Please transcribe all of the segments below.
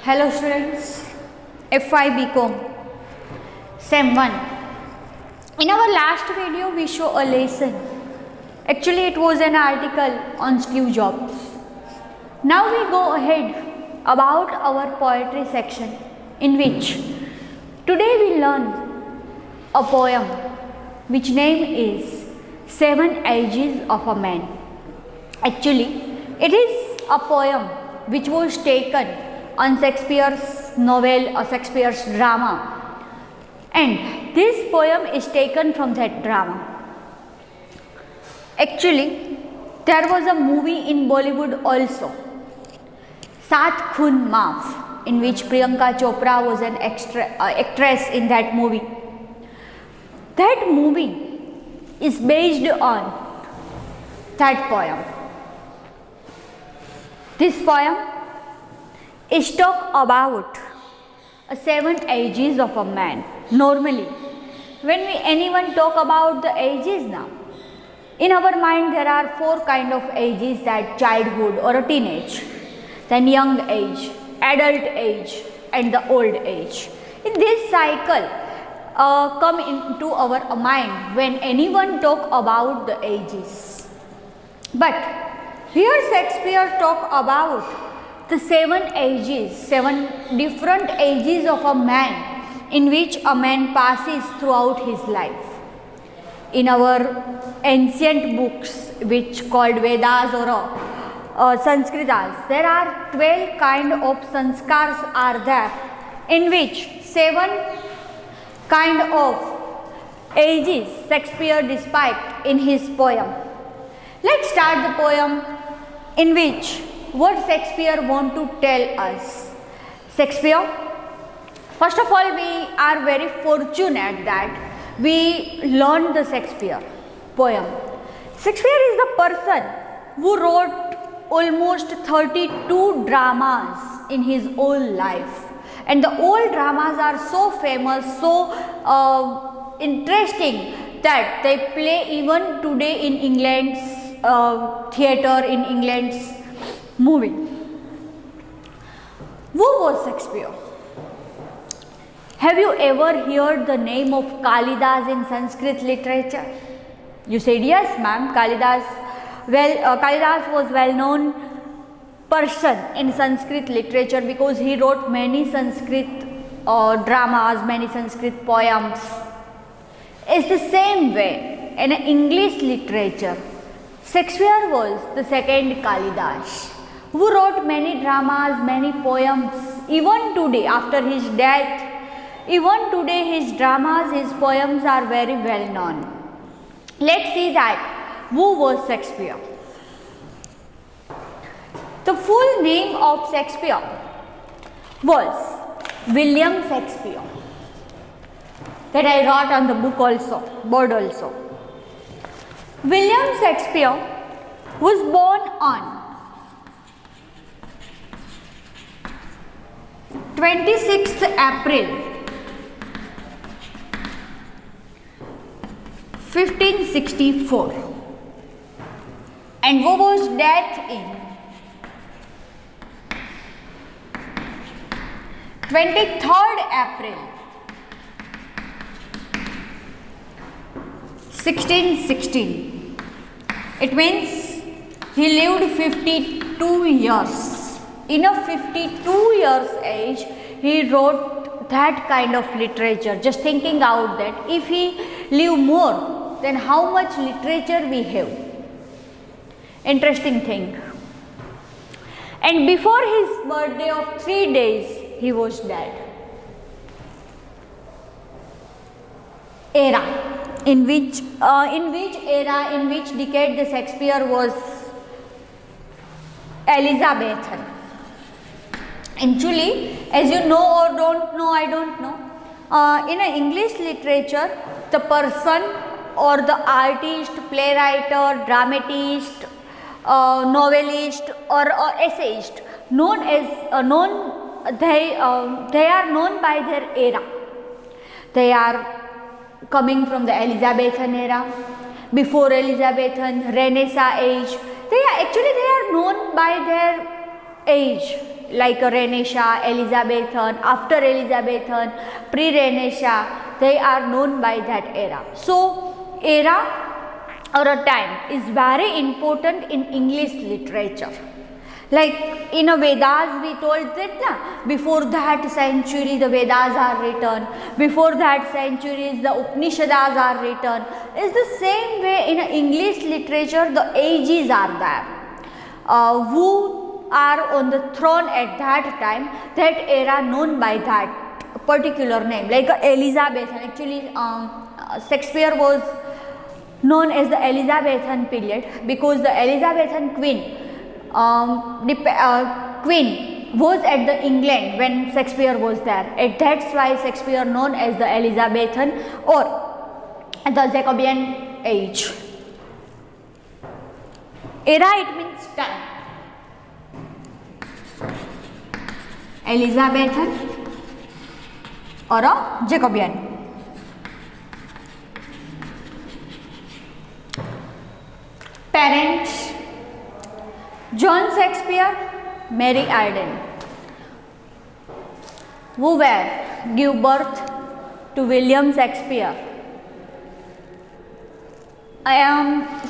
Hello students, FY BCom Sem 1. In our last video we show a lesson. Actually it was an article on Steve Jobs. Now we go ahead about our poetry section, in which today we learn a poem which name is Seven Ages of a Man. Actually it is a poem which was taken on Shakespeare's novel or Shakespeare's drama, and this poem is taken from that drama. Actually there was a movie in Bollywood also, Saath Khoon Maaf, in which Priyanka Chopra was an actress in that movie. That movie is based on that poem. This poem is talk about seven ages of a man. Normally, when anyone talk about the ages now, in our mind there are four kind of ages, that childhood or a teenage, then young age, adult age, and the old age. In this cycle come into our mind when anyone talk about the ages. But here Shakespeare talk about the seven ages, seven different ages of a man in which a man passes throughout his life. In our ancient books which called Vedas or Sanskritas, there are 12 kind of sanskars are there, in which seven kind of ages Shakespeare described in his poem. Let's start the poem, in which what Shakespeare want to tell us. Shakespeare, first of all, we are very fortunate that we learned the Shakespeare poem. Shakespeare is the person who wrote almost 32 dramas in his whole life, and the old dramas are so famous, so interesting, that they play even today in England's theatre, in England's movie. Who was Shakespeare? Have you ever heard the name of Kalidas in Sanskrit literature? You said yes, ma'am. Kalidas was well-known person in Sanskrit literature because he wrote many Sanskrit dramas, many Sanskrit poems. It's the same way in English literature. Shakespeare was the second Kalidas, who wrote many dramas, many poems. Even today, after his death, even today his dramas, his poems are very well known. Let's see that who was Shakespeare. The full name of Shakespeare was William Shakespeare. That I wrote on the board also. William Shakespeare was born on 26th April 1564, and who was dead in 23rd April 1616. It means he lived 52 years. In a 52 years age, he wrote that kind of literature. Just thinking out that if he lived more, then how much literature we have. Interesting thing. And before his birthday of 3 days, he was dead. Era. In which decade the Shakespeare was Elizabethan. Actually, as you know or don't know, I don't know, in English literature, the person or the artist, playwright, dramatist, novelist, or essayist, they are known by their era. They are coming from the Elizabethan era, before Elizabethan, Renaissance age. They are known by their age like a Renaissance, Elizabethan, after Elizabethan, pre-Renaissance, they are known by that era. So era or a time is very important in English literature. Like in a Vedas we told that before that century the Vedas are written, before that centuries the Upanishads are written. It's the same way in English literature the ages are there. Who are on the throne at that time, that era known by that particular name. Like Elizabethan, actually Shakespeare was known as the Elizabethan period because the Elizabethan queen queen was at the England when Shakespeare was there, and that's why Shakespeare known as the Elizabethan or the Jacobean age. Era, it means time. Elizabethan or a Jacobean. Parents: John Shakespeare, Mary Arden, who gave birth to William Shakespeare.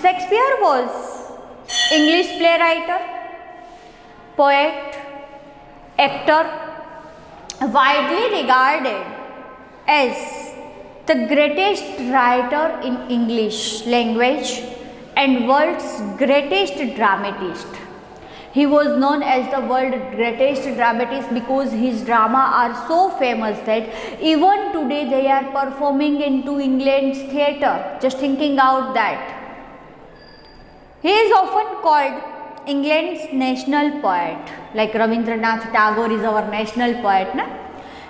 Shakespeare was English playwright, poet, actor, widely regarded as the greatest writer in English language and world's greatest dramatist. He was known as the world's greatest dramatist because his drama are so famous that even today they are performing into England's theatre. Just thinking out that. He is often called England's national poet, like Rabindranath Tagore is our national poet. Na?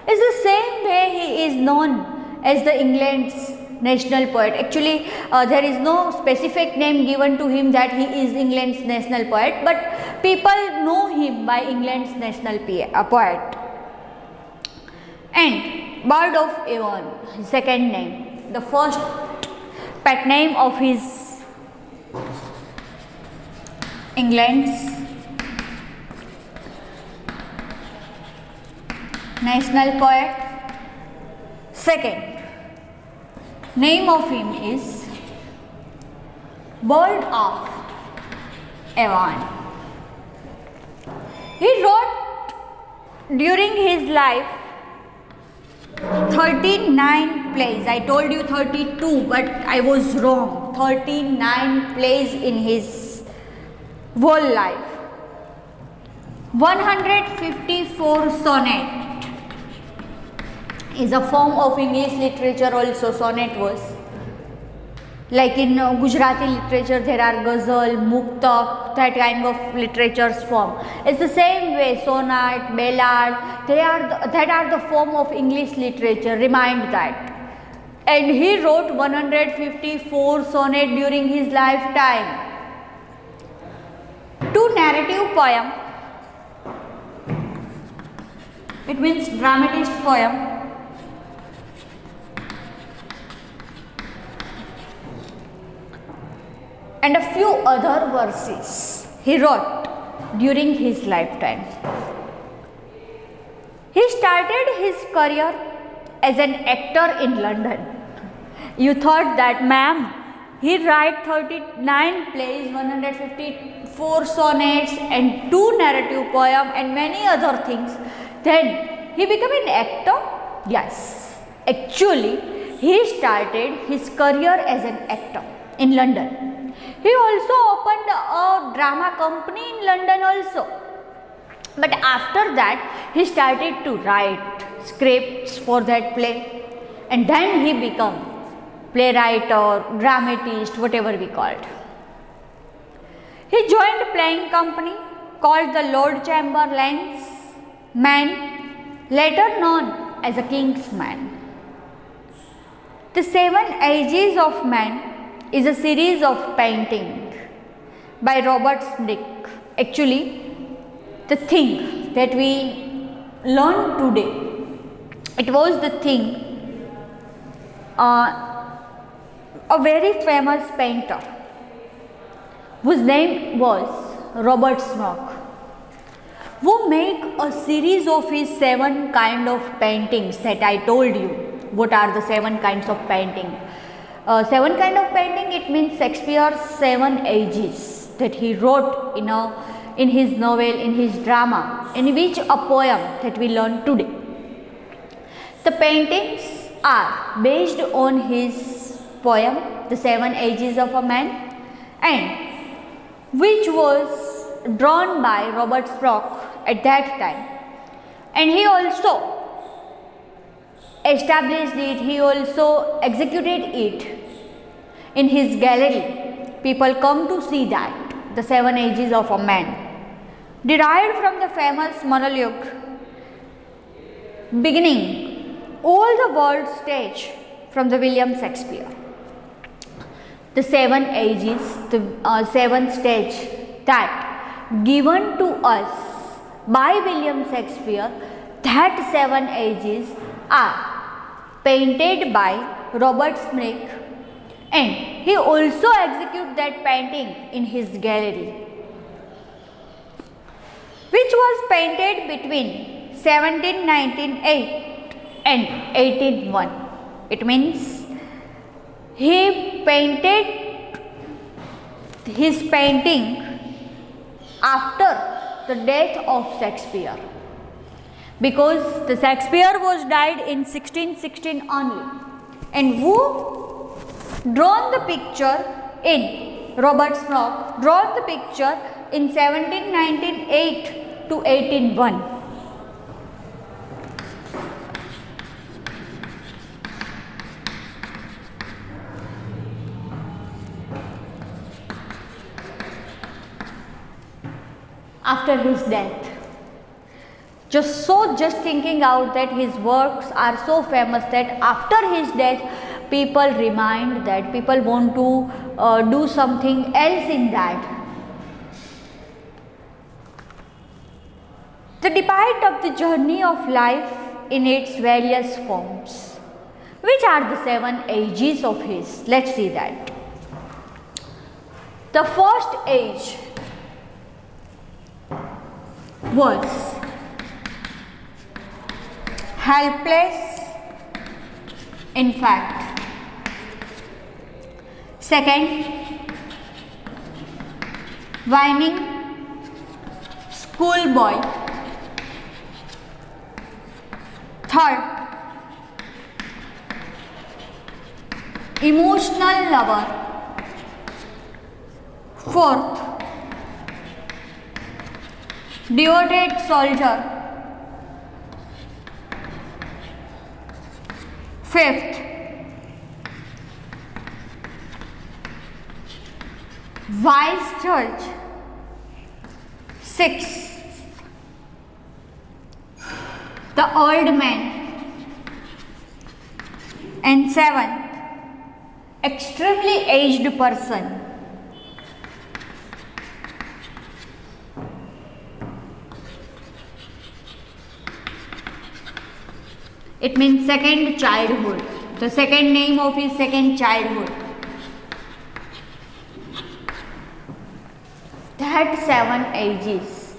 It's the same way he is known as the England's national poet. Actually, there is no specific name given to him that he is England's national poet, but people know him by England's national poet. And Bird of Avon, his second name, the first pet name of his England's national poet. Second name of him is Bird of Avon. He wrote during his life 39 plays. I told you 32, but I was wrong. 39 plays in his whole life. 154 sonnet is a form of English literature also. Sonnet was like in Gujarati literature there are ghazal, muktak, that kind of literature's form. It's the same way sonnet, ballad, that are the form of English literature. Remind that. And he wrote 154 sonnet during his lifetime. 2 narrative poem. It means dramatist poem. And a few other verses he wrote during his lifetime. He started his career as an actor in London. You thought that, ma'am, he write 39 plays, 154 sonnets and 2 narrative poems and many other things. Then he became an actor? Yes. Actually, he started his career as an actor in London. He also opened a drama company in London also. But after that, he started to write scripts for that play. And then he became playwright or dramatist, whatever we called. He joined a playing company called the Lord Chamberlain's Man, later known as a King's Man. The 7 Ages of Man is a series of painting by Robert Smick. Actually, the thing that we learned today, it was the thing a very famous painter whose name was Robert Smock, who make a series of his 7 kind of paintings that I told you. What are the 7 kinds of painting? 7 kind of painting, it means Shakespeare's 7 ages that he wrote in his novel, in his drama, in which a poem that we learn today. The paintings are based on his poem, The 7 Ages of a Man, and which was drawn by Robert Sprague at that time, and he also established it, he also executed it in his gallery. People come to see that, The 7 Ages of a Man, derived from the famous monologue beginning all the world stage from the William Shakespeare. The 7 ages, the 7 stage that given to us by William Shakespeare, that 7 ages are painted by Robert Sprague, and he also executed that painting in his gallery, which was painted between 1798 and 1801. It means he painted his painting after the death of Shakespeare, because the Shakespeare was died in 1616 only, and who drawn the picture in Robert Sprague drawn the picture in 1798 to 1801. After his death, just thinking out that his works are so famous that after his death people remind that people want to do something else in that. The debate of the journey of life in its various forms. Which are the 7 ages of his? Let's see that. The first age was helpless infant. Second, whining schoolboy. Third, emotional lover. Fourth, devoted soldier. Fifth, wise judge. Sixth, the old man. And seventh, extremely aged person. It means second childhood, the second name of his second childhood. That 7 ages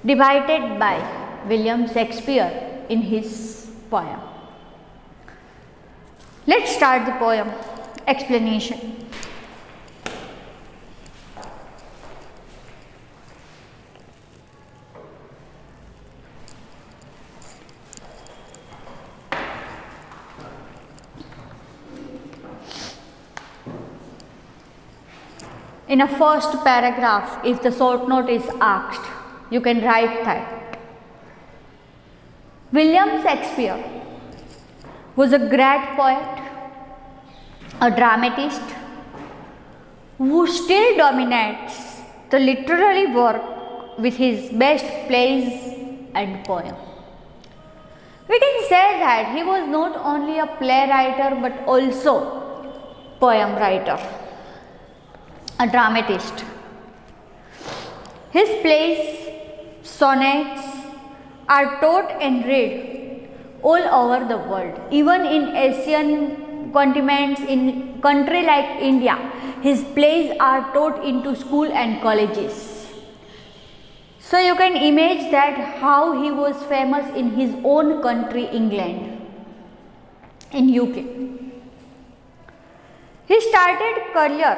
divided by William Shakespeare in his poem. Let's start the poem explanation. In a first paragraph, if the short note is asked, you can write that William Shakespeare was a great poet, a dramatist who still dominates the literary work with his best plays and poems. We can say that he was not only a playwright but also poem writer, a dramatist. His plays, sonnets are taught and read all over the world. Even in Asian continents, in country like India, his plays are taught into school and colleges. So you can imagine that how he was famous in his own country, England, in UK. He started career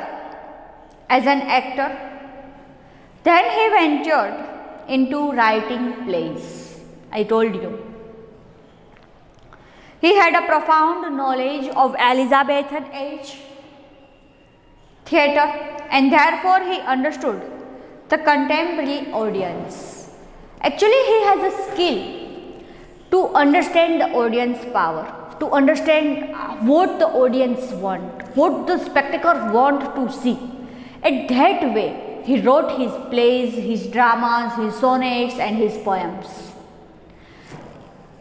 as an actor, then he ventured into writing plays. I told you. He had a profound knowledge of Elizabethan age theatre, and therefore he understood the contemporary audience. Actually, he has a skill to understand the audience power, to understand what the audience want, what the spectator want to see. And that way, he wrote his plays, his dramas, his sonnets and his poems.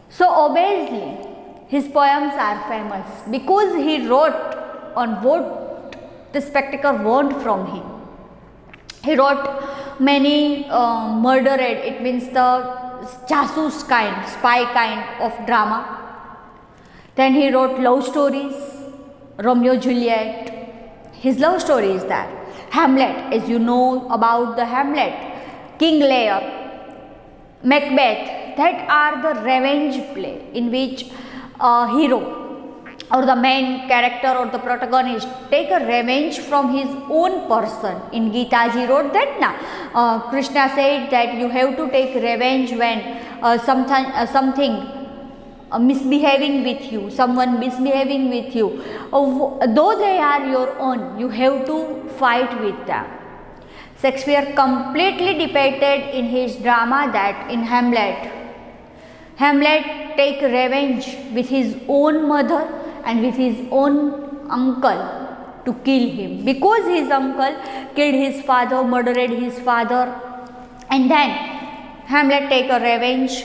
So obviously, his poems are famous because he wrote on what the spectator want from him. He wrote many murdered, it means the jasus kind, spy kind of drama. Then he wrote love stories, Romeo Juliet. His love story is that Hamlet, as you know about the Hamlet, King Lear, Macbeth, that are the revenge play in which a hero or the main character or the protagonist take a revenge from his own person. In Gita ji wrote that Krishna said that you have to take revenge when something misbehaving with you, someone misbehaving with you, though they are your own, you have to fight with them. Shakespeare completely depicted in his drama that in Hamlet take revenge with his own mother and with his own uncle to kill him, because his uncle killed his father, murdered his father, and then Hamlet take a revenge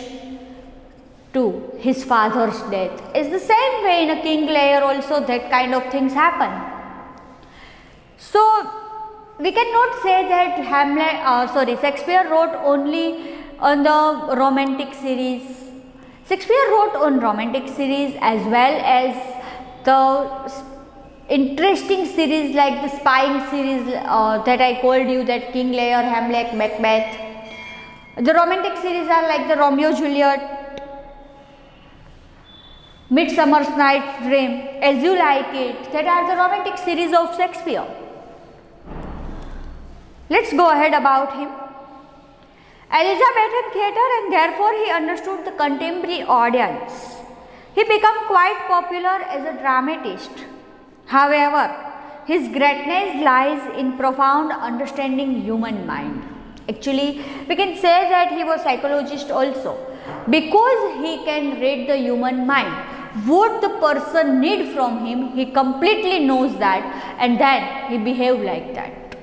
to his father's death. It's the same way in a King Lear also that kind of things happen. So we cannot say that Shakespeare wrote only on the romantic series. Shakespeare wrote on romantic series as well as the interesting series like the spying series that I told you, that King Lear, Hamlet, Macbeth. The romantic series are like the Romeo Juliet, Midsummer's Night's Dream, As You Like It, that are the romantic series of Shakespeare. Let's go ahead about him. Elizabethan theatre, and therefore he understood the contemporary audience. He became quite popular as a dramatist. However, his greatness lies in profound understanding human mind. Actually, we can say that he was psychologist also, because he can read the human mind. What the person need from him, he completely knows that, and then he behave like that.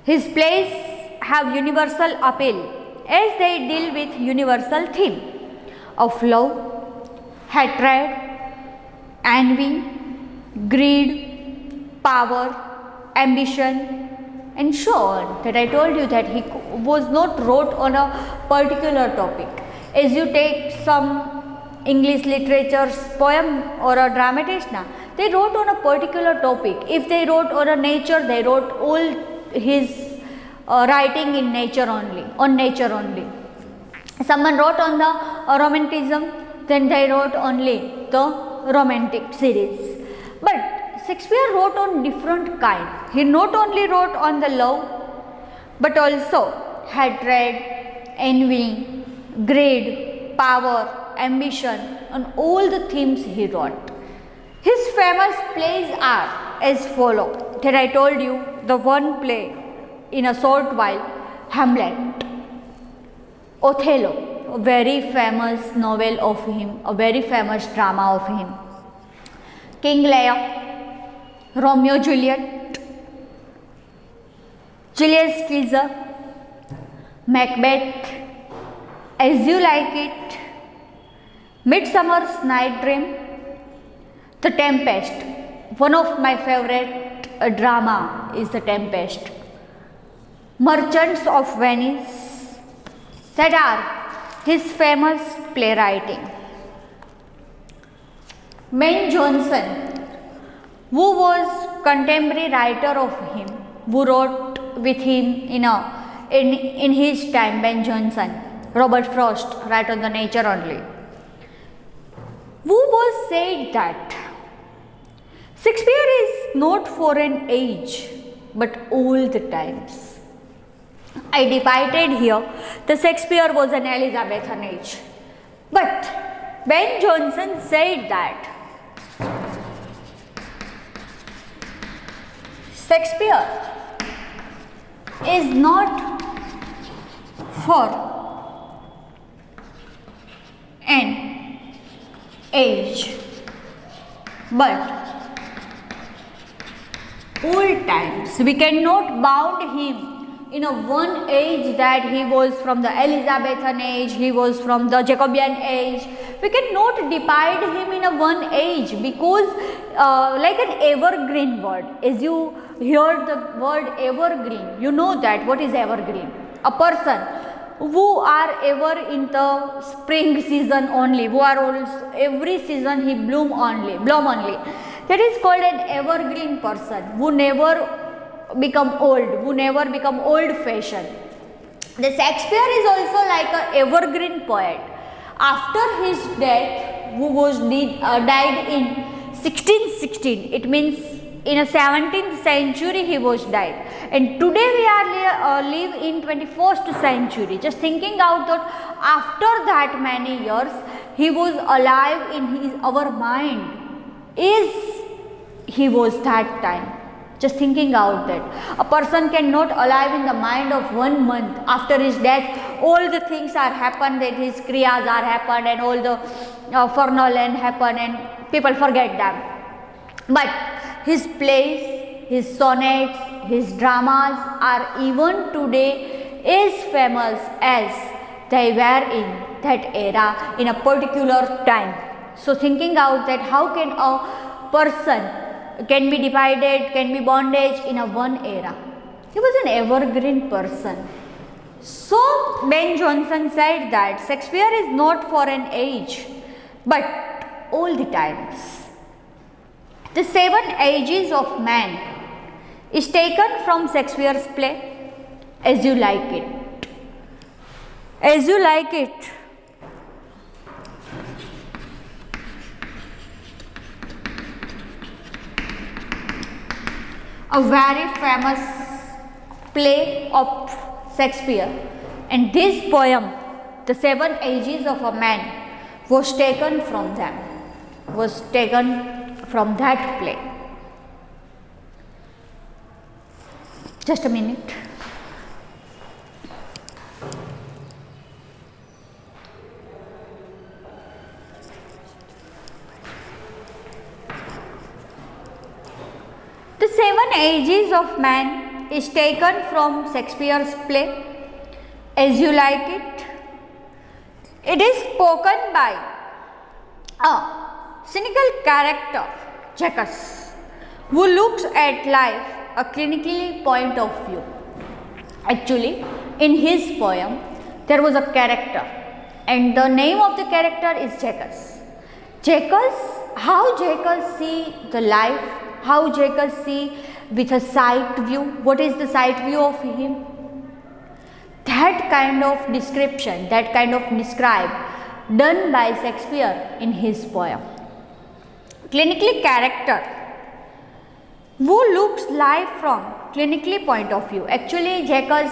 His plays have universal appeal as they deal with universal theme of love, hatred, envy, greed, power, ambition, and so on. That I told you that he was not wrote on a particular topic. As you take some English literature's poem or a dramatist, they wrote on a particular topic. If they wrote on a nature, they wrote all his writing in nature only, on nature only. Someone wrote on the romanticism, then they wrote only the romantic series. But Shakespeare wrote on different kind. He not only wrote on the love, but also hatred, envy, greed, power, ambition, on all the themes he wrote. His famous plays are as follow. That I told you, the one play in a short while, Hamlet, Othello, a very famous novel of him, a very famous drama of him, King Lear, Romeo Juliet, Julius Caesar, Macbeth, As You Like It, Midsummer's Night Dream, The Tempest. One of my favorite drama is The Tempest. Merchants of Venice, that are his famous playwriting. Ben Jonson, who was contemporary writer of him, who wrote with him in a in his time, Ben Jonson, Robert Frost, write on the nature only. Who was said that Shakespeare is not for an age but all the times. I divided here, the Shakespeare was an Elizabethan age, but Ben Jonson said that Shakespeare is not for an age but all times. We cannot bound him in a one age that he was from the Elizabethan age, he was from the Jacobean age. We cannot divide him in a one age because like an evergreen word, as you hear the word evergreen, you know that what is evergreen? A person who are ever in the spring season only, who are also every season he bloom only. That is called an evergreen person who never become old, who never become old fashioned. The Shakespeare is also like an evergreen poet. After his death, who was died in 1616, it means in a 17th century he was died, and today we are live in 21st century. Just thinking out that after that many years he was alive in our mind, is he was that time. Just thinking out that a person cannot alive in the mind of 1 month after his death. All the things are happened, that his kriyas are happened and all the funeral and happen and people forget them. But his plays, his sonnets, his dramas are even today as famous as they were in that era in a particular time. So thinking out that how can a person can be divided, can be bondage in a one era. He was an evergreen person. So Ben Jonson said that Shakespeare is not for an age but all the times. The 7 Ages of Man is taken from Shakespeare's play As You Like It. As You Like It a very famous play of Shakespeare, and this poem, The 7 Ages of a Man, was taken from them, was taken from that play. Just a minute. The 7 Ages of Man is taken from Shakespeare's play As You Like It. It is spoken by a cynical character, Jacques, who looks at life a clinical point of view. Actually, in his poem, there was a character, and the name of the character is Jacques. Jacques, how Jacques see the life, how Jacques see with a sight view. What is the sight view of him? That kind of description, that kind of describe done by Shakespeare in his poem. Clinically character who looks life from clinically point of view. Actually, Jacques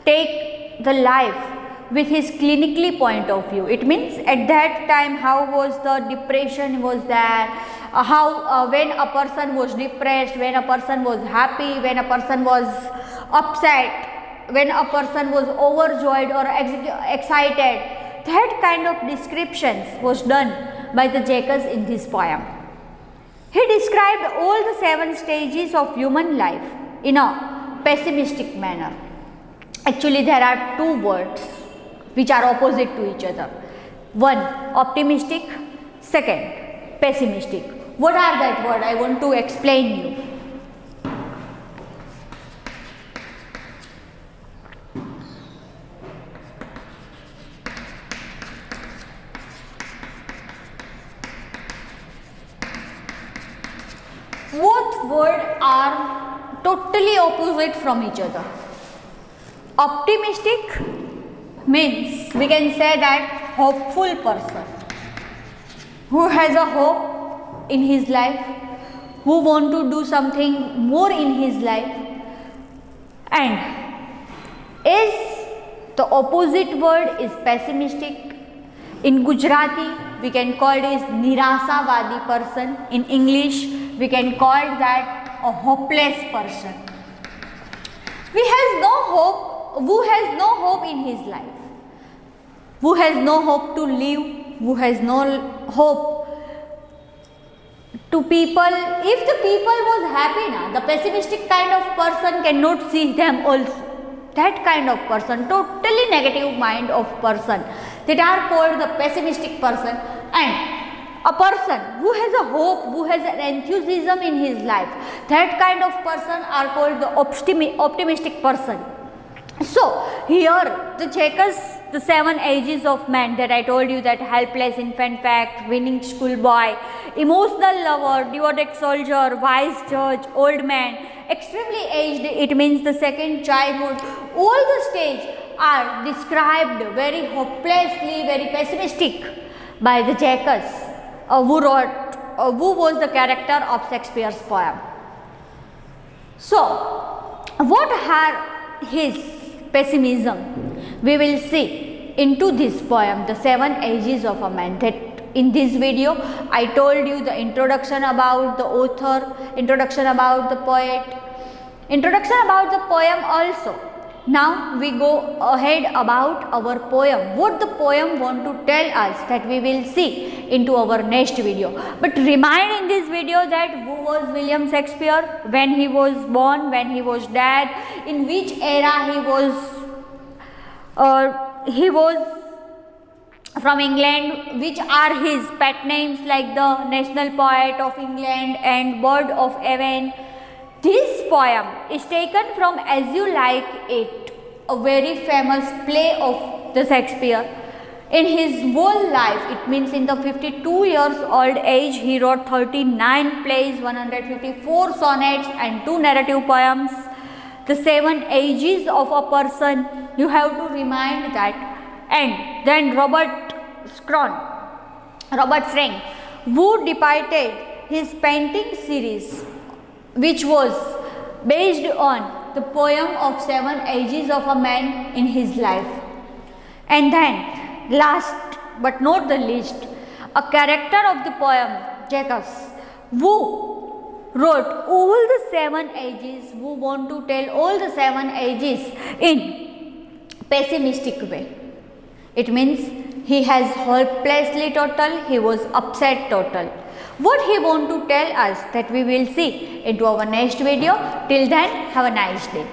take the life with his clinically point of view. It means at that time how was the depression was there, how when a person was depressed, when a person was happy, when a person was upset, when a person was overjoyed or excited. That kind of descriptions was done by the Jacques in this poem. He described all the 7 stages of human life in a pessimistic manner. Actually, there are 2 words which are opposite to each other. One, optimistic. Second, pessimistic. What are that word? I want to explain you. Both words are totally opposite from each other. Optimistic means we can say that hopeful person who has a hope in his life, who want to do something more in his life, and is the opposite word is pessimistic. In Gujarati we can call it nirasavadi person. In English we can call that a hopeless person. Who has no hope in his life, who has no hope to live, who has no hope to people. If the people was happy now, the pessimistic kind of person cannot see them also. That kind of person, totally negative mind of person, that are called the pessimistic person. And a person who has a hope, who has an enthusiasm in his life, that kind of person are called the optimistic person. So here the checkers, the 7 ages of man that I told you, that helpless infant fact, winning schoolboy, emotional lover, devoted soldier, wise judge, old man, extremely aged, it means the second childhood. All the stage are described very hopelessly, very pessimistic by the Checkers, who was the character of Shakespeare's poem. So what are his pessimism? We will see into this poem, the 7 ages of a man. That in this video I told you the introduction about the author, introduction about the poet, introduction about the poem also. Now we go ahead about our poem, what the poem want to tell us, that we will see into our next video. But remind in this video that who was William Shakespeare, when he was born, when he was dead, in which era he was from England, which are his pet names like the national poet of England and bird of Avon. This poem is taken from As You Like It, a very famous play of the Shakespeare. In his whole life, it means in the 52 years old age, he wrote 39 plays, 154 sonnets and 2 narrative poems. The 7 ages of a person, you have to remind that. And then Robert Frank, who depicted his painting series, which was based on the poem of 7 ages of a man in his life. And then last but not the least, a character of the poem, Jacques, who wrote all the 7 ages, who want to tell all the 7 ages in pessimistic way. It means he has hopelessly total, he was upset total. What he want to tell us, that we will see into our next video. Till then, have a nice day.